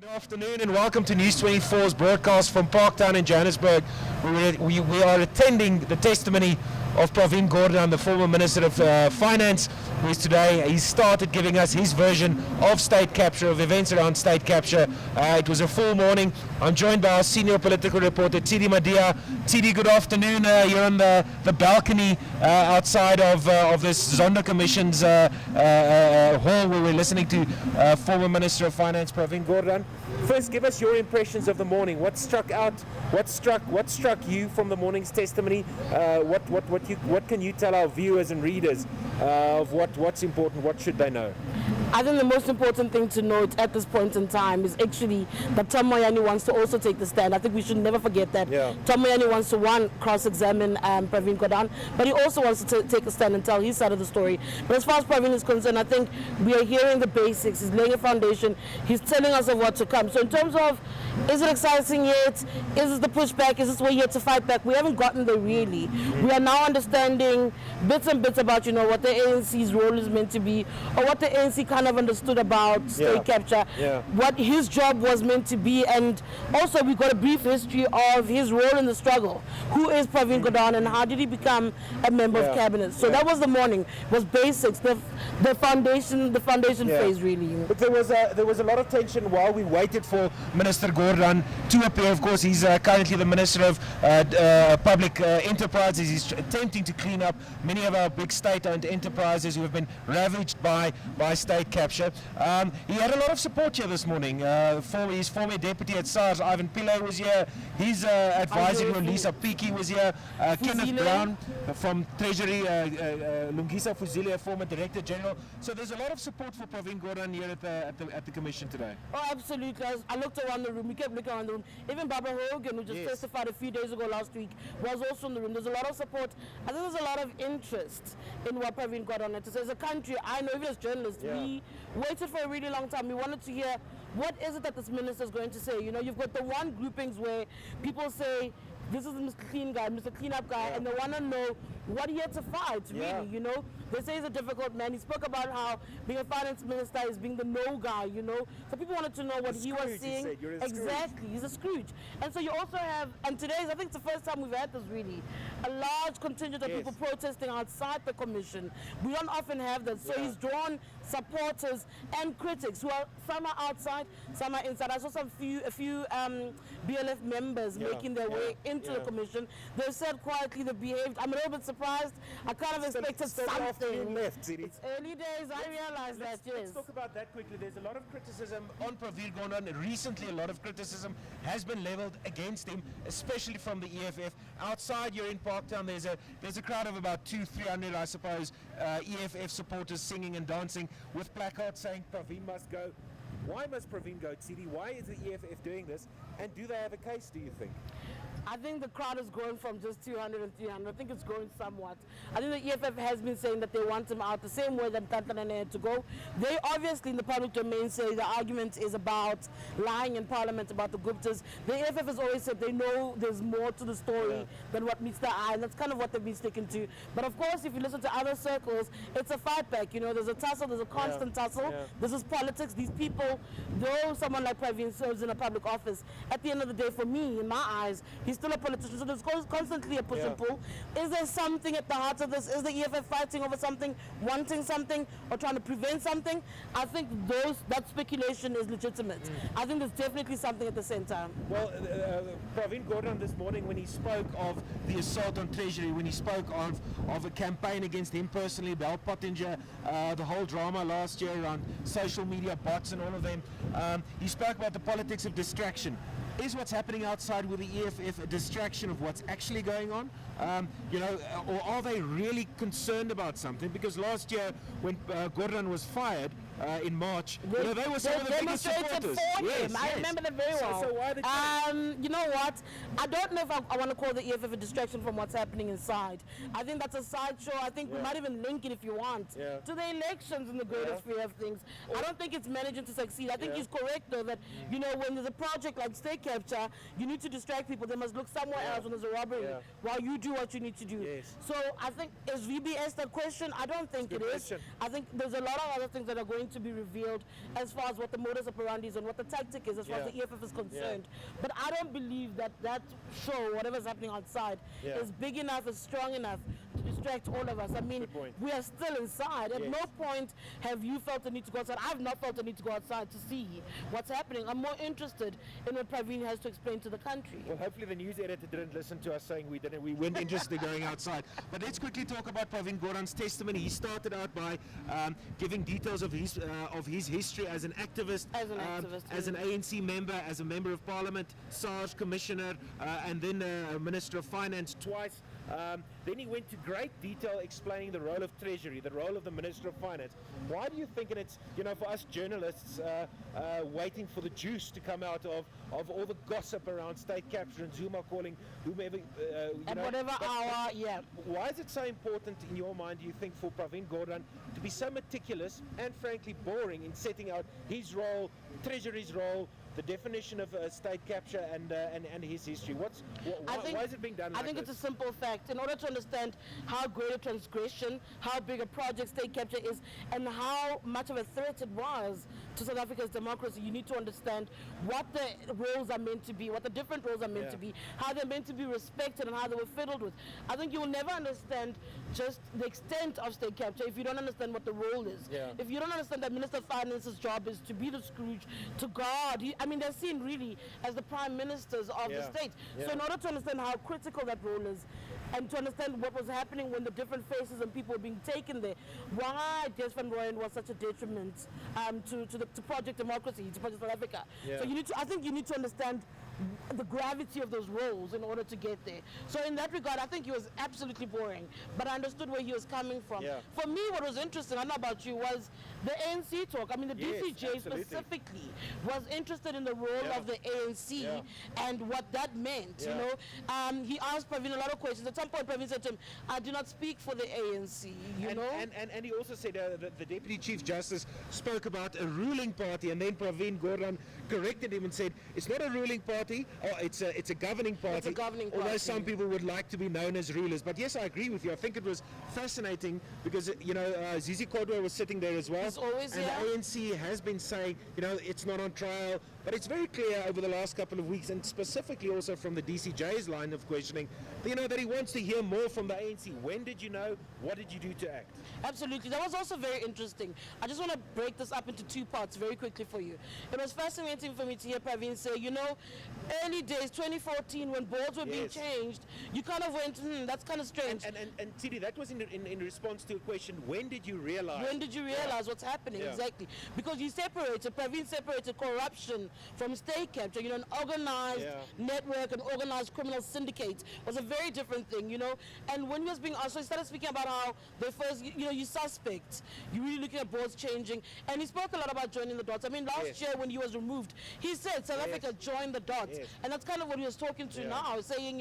Good afternoon and welcome to News24's broadcast from Parktown in Johannesburg. We are attending the testimony of Pravin Gordhan, the former Minister of Finance, who is today, he started giving us his version of state capture, of events around state capture. It was a full morning. I'm joined by our senior political reporter, Tshidi Madia. Tshidi, good afternoon. You're on the balcony outside of this Zondo Commission's hall where we're listening to former Minister of Finance, Pravin Gordhan. First, give us your impressions of the morning. What struck you from the morning's testimony? What can you tell our viewers and readers of what's important? What should they know? I think the most important thing to note at this point in time is actually that Tom Moyane wants to also take the stand. I think we should never forget that. Yeah. Tom Moyane wants to, cross-examine Pravin Gordhan, but he also wants to take a stand and tell his side of the story. But as far as Pravin is concerned, I think we are hearing the basics. He's laying a foundation. He's telling us of what to come. So in terms of, is it exciting yet? Is this the pushback? Is this we're here to fight back? We haven't gotten there really. We are now understanding bits and bits about, what the ANC's role is meant to be, or what the ANC kind of understood about state capture, what his job was meant to be, and also we got a brief history of his role in the struggle. Who is Pravin Gordhan and how did he become a member of cabinet? So that was the morning, was basics, the foundation phase really. But there was a lot of tension while we waited for Minister Gordhan to appear. Of course, he's currently the Minister of Public Enterprises. He's attempting to clean up many of our big state-owned enterprises who have been ravaged by state capture. He had a lot of support here this morning. His former deputy at SARS, Ivan Pillay, was here. His advisor, Lisa Piki, was here. Kenneth Brown from Treasury, Lungisa Fuzile, former Director General. So there's a lot of support for Pravin Gordhan here at the Commission today. Oh, absolutely. I looked around the room. We kept looking around the room. Even Baba Hogan, who just testified a few days ago last week, was also in the room. There's a lot of support. I think there's a lot of interest in what Pravin Gordhan had to say. As a country, I know even as journalists, we waited for a really long time. We wanted to hear what is it that this minister is going to say. You've got the one groupings where people say, this is Mr. Clean guy, Mr. Clean Up guy, and they want to know what he had to fight, really, They say he's a difficult man. He spoke about how being a finance minister is being the no guy, So people wanted to know what he was seeing. Exactly, he's a Scrooge. And so you also have, and today's, I think it's the first time we've had this really, a large contingent of people protesting outside the commission. We don't often have that. So he's drawn supporters and critics who are, some are outside, some are inside. I saw a few BLF members making their way into the commission. They said quietly they behaved. I'm a little bit surprised. I kind of expected something. It's early days, I realize that, Let's talk about that quickly. There's a lot of criticism on Pravin Gordhan. Recently, a lot of criticism has been leveled against him, especially from the EFF. Outside, you're in Parktown, there's a crowd of about 200-300, I suppose, EFF supporters singing and dancing with placards saying Pravin must go. Why must Pravin go, Tshidi? Why is the EFF doing this? And do they have a case, do you think? I think the crowd is growing from just 200 and 300. I think it's growing somewhat. I think the EFF has been saying that they want him out the same way that Tantanane had to go. They obviously in the public domain say the argument is about lying in Parliament about the Guptas. The EFF has always said they know there's more to the story than what meets the eye, and that's kind of what they've been sticking to. But of course, if you listen to other circles, it's a fight back. There's a tussle, there's a constant tussle. This is politics. These people, though someone like Pravin serves in a public office, at the end of the day, for me, in my eyes, he's still a politician, so there's constantly a push and pull. Is there something at the heart of this? Is the EFF fighting over something, wanting something, or trying to prevent something? I think that speculation is legitimate. I think there's definitely something at the same time. Well, Pravin Gordhan this morning, when he spoke of the assault on Treasury, when he spoke of a campaign against him personally, Bell Pottinger, the whole drama last year around social media bots and all of them, he spoke about the politics of distraction. Is what's happening outside with the EFF a distraction of what's actually going on? Or are they really concerned about something? Because last year, when Gordhan was fired in March, they were some of the biggest supporters. I remember that very well. So why you know what? I don't know if I want to call the EFF a distraction from what's happening inside. I think that's a sideshow. I think we might even link it, if you want, to the elections in the greater sphere of things. I don't think it's managing to succeed. I think he's correct, though, that, when there's a project like state capture, you need to distract people. They must look somewhere else when there's a robbery while you do what you need to do. Yes. So I think, is VBS the question? I don't think it is. Question. I think there's a lot of other things that are going to be revealed as far as what the modus operandi is and what the tactic is as far as the EFF is concerned. But I don't believe that that show, whatever's happening outside, is big enough, is strong enough to distract all of us. I mean, we are still inside. At no point have you felt the need to go outside. I've not felt the need to go outside to see what's happening. I'm more interested in what Pravin has to explain to the country. Well, hopefully the news editor didn't listen to us saying we weren't interested in going outside. But let's quickly talk about Pravin Gordhan's testimony. He started out by giving details of his history as an activist, as an ANC member, as a member of Parliament, SARS commissioner, and then a Minister of Finance twice. Then he went to great detail explaining the role of Treasury, the role of the Minister of Finance. Why do you think, and it's, for us journalists waiting for the juice to come out of all the gossip around state capture and Zuma calling whomever, at whatever hour, Why is it so important in your mind, do you think, for Pravin Gordhan to be so meticulous and frankly boring in setting out his role, Treasury's role, the definition of state capture and his history? Why is it being done like I think this? it's a simple fact. In order to understand how great a transgression, how big a project state capture is, and how much of a threat it was to South Africa's democracy, you need to understand what the roles are meant to be, what the different roles are meant to be, how they're meant to be respected and how they were fiddled with. I think you will never understand just the extent of state capture if you don't understand what the role is. If you don't understand that Minister of Finance's job is to be the Scrooge, to guard. They're seen really as the prime ministers of the state. So in order to understand how critical that role is, and to understand what was happening when the different faces and people were being taken there, why Des van Rooyen was such a detriment to Project Democracy, to Project South Africa. So I think you need to understand the gravity of those roles in order to get there. So in that regard, I think he was absolutely boring, but I understood where he was coming from. For me, what was interesting, I don't know about you, was the ANC talk. I mean, the DCJ specifically was interested in the role of the ANC and what that meant, He asked Pravin a lot of questions. At some point, Pravin said to him, I do not speak for the ANC, And he also said the Deputy Chief Justice spoke about a ruling party, and then Pravin Gordhan corrected him and said, it's not a ruling party, it's a governing party. It's a governing party. Although some people would like to be known as rulers. But yes, I agree with you. I think it was fascinating because, Zizi Kodwa was sitting there as well. He's always and the ANC has been saying, it's not on trial. But it's very clear over the last couple of weeks, and specifically also from the DCJ's line of questioning, that he wants to hear more from the ANC. When did you know? What did you do to act? Absolutely. That was also very interesting. I just want to break this up into two parts very quickly for you. It was fascinating for me to hear Pravin say, early days, 2014, when boards were being changed, you kind of went, that's kind of strange. And Tshidi, that was in response to a question, when did you realize? When did you realize what's happening? Exactly. Because Pravin separated corruption from state capture. An organized network, an organized criminal syndicate was a very different thing, And when he was being asked, so he started speaking about how they first, you suspect, you're really looking at boards changing. And he spoke a lot about joining the dots. I mean, last year when he was removed, he said South Africa joined the dots. And that's kind of what he was talking to now, saying,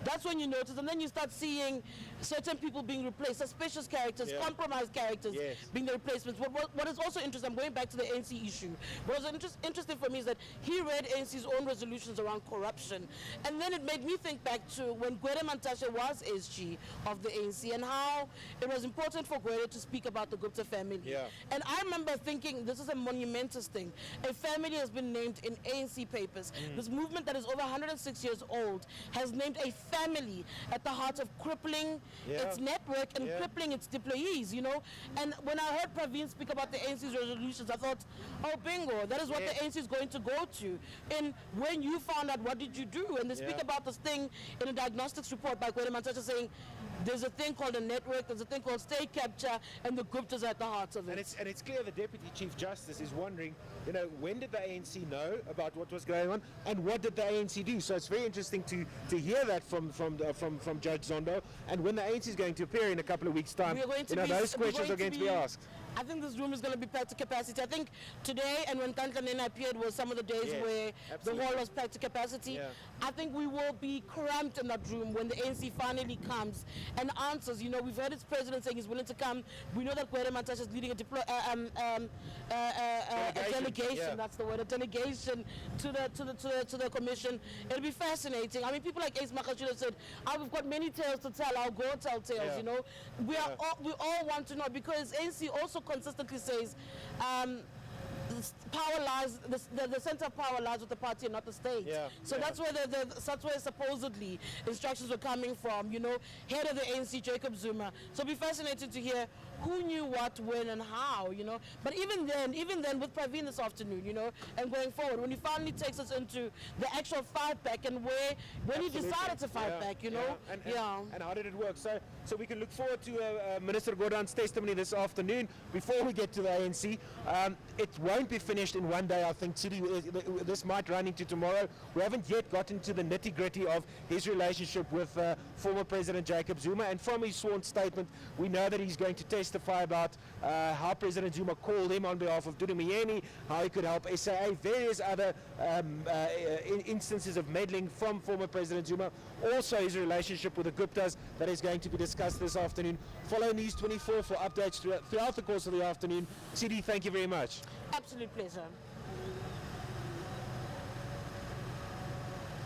that's when you notice. And then you start seeing certain people being replaced, suspicious characters, compromised characters being the replacements. What is also interesting, I'm going back to the ANC issue. What was interesting for me is that he read ANC's own resolutions around corruption. And then it made me think back to when Gordha Mantashe was SG of the ANC and how it was important for Gordha to speak about the Gupta family. And I remember thinking, this is a monumentous thing. A family has been named in ANC papers. This movement that is over 106 years old has named a family at the heart of crippling its network and crippling its employees, And when I heard Pravin speak about the ANC's resolutions, I thought, oh, bingo, that is what the ANC is going to go to. And when you found out, what did you do? And they speak about this thing in a diagnostics report by Gordha Mantashe saying, there's a thing called a network, there's a thing called state capture, and the Guptas are at the heart of it. And it's clear the Deputy Chief Justice is wondering, when did the ANC know about what was going on, and what did the ANC do? So it's very interesting to hear that from Judge Zondo. And when the ANC is going to appear in a couple of weeks' time, those questions are going to be asked. I think this room is going to be packed to capacity. I think today and when Kankanena appeared was some of the days where absolutely. the hall was packed to capacity. Yeah. I think we will be cramped in that room when the ANC finally comes and answers. You know, we've heard its president saying he's willing to come. We know that Gordha Mantashe is leading a delegation. Yeah. That's the word, a delegation to the commission. It'll be fascinating. I mean, people like Ace Makashula said, we've got many tales to tell. I'll go tell tales. Yeah. You know, we all want to know, because ANC also consistently says power lies, the center of power lies with the party and not the state. Yeah, so that's where supposedly instructions were coming from, you know, head of the ANC, Jacob Zuma. So it'll be fascinating to hear who knew what, when and how, you know. But even then with Pravin this afternoon, you know, and going forward, when he finally takes us into the actual fight back and when he decided to fight back, you know. And how did it work? So we can look forward to Minister Gordhan's testimony this afternoon. Before we get to the ANC, it won't be finished in one day. I think Tshidi, this might run into tomorrow. We haven't yet gotten to the nitty-gritty of his relationship with former President Jacob Zuma, and from his sworn statement we know that he's going to testify about how President Zuma called him on behalf of Dudumiyeni, how he could help SAA, various other instances of meddling from former President Zuma, also his relationship with the Guptas that is going to be discussed this afternoon. Follow News24 for updates throughout the course of the afternoon. Tshidi, thank you very much. Absolute pleasure.